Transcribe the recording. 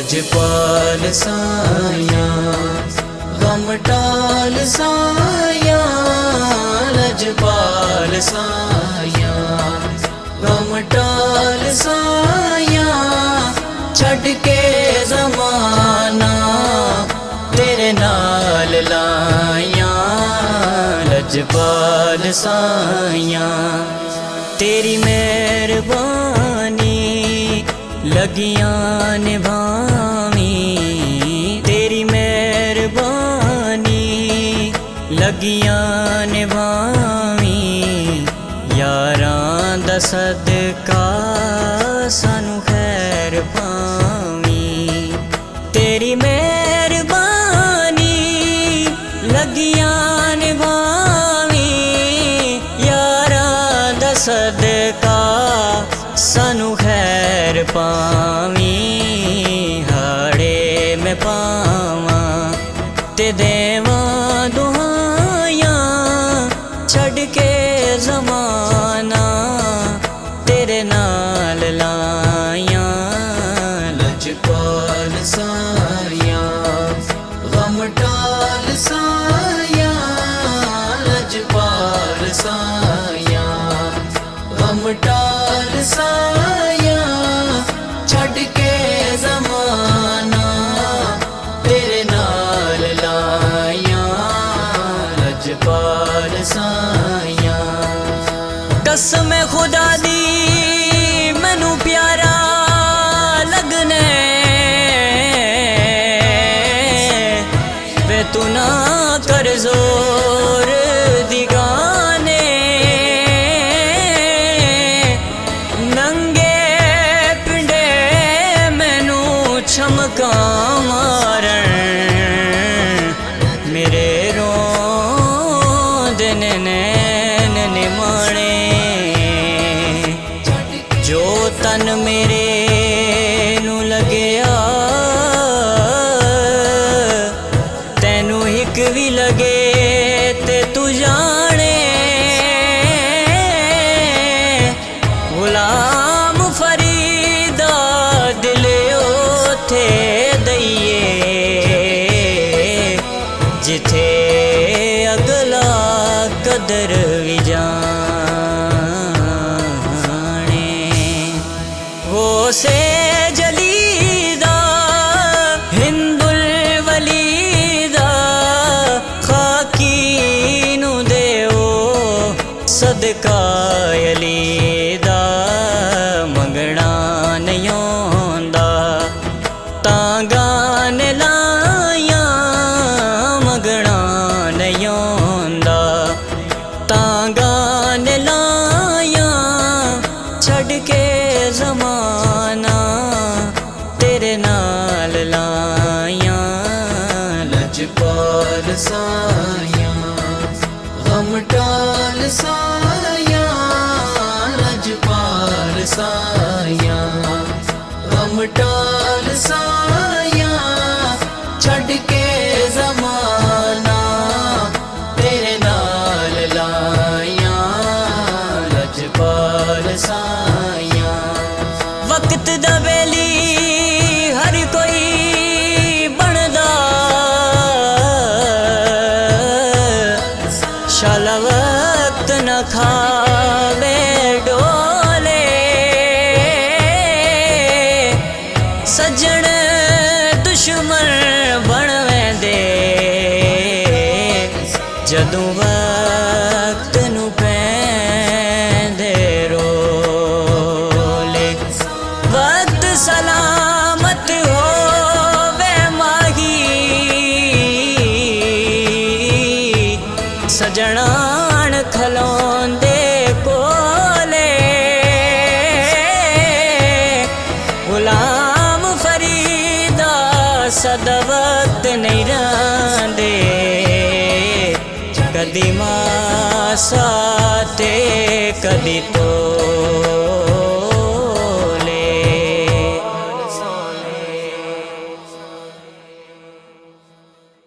लजपाल साया गम टाल साया, लजपाल साया गम टाल साया, छड़ के ज़माना तेरे नाल लाया। लजपाल साया तेरी मेहरबानी लगियां निभावी, तेरी मेहरबानी लगियां निभावी, यारां दा सदका सानू खैर पावी। तेरी मेहरबानी लगियां निभावी, यारां दा सदका सानू खैर पावी। हाड़े में पावा ते देवा दुहाइयां, छड़ के ज़माना तेरे नाल लाया। लजपाल साया गम टाल साया, लजपाल साया गम टाल साया, छड़ के ज़माना तेरे नाल लाया। लजपाल साया कसम खुदा दी मैनू प्यारा लगने, वे तू ना कर जोर दी गाने, नंगे पिंडे मैनू छमका मारन, मेरे रोंदे नैन निमाणे, जो तन मेरे नू लगया तैनू हिक भी लगे ते तू जाने। गुलाम फरीदा दिल ओथे दईए, जिथे अगला कदर भी जाने। वो से जलीदा हिंदुल वलीदा, खाकी नू देओ सदका अलीदा। मंगना नहीं होंदा तां गाने लाया, मंगना नहीं होंदा तां गाने लाया, छड़ के ज़माना तेरे नाल लाया। लजपाल साया गम टाल साया, लजपाल साया गम टाल साया, छड़ के ज़माना तेरे नाल लाया। लजपाल साया वक्त दा बेली हर कोई बनदा, शाला वक्त न खावे डोले, सज्जन दुश्मन बनवेंदे, जदों वक्त नू पैंदे रोले। वक्त सलामत होवे माही, सजणान खलोंदे कोले, गुलाम फरीदा सदा वक्त नहीं रहंदे, कदी मासा ते कदी तो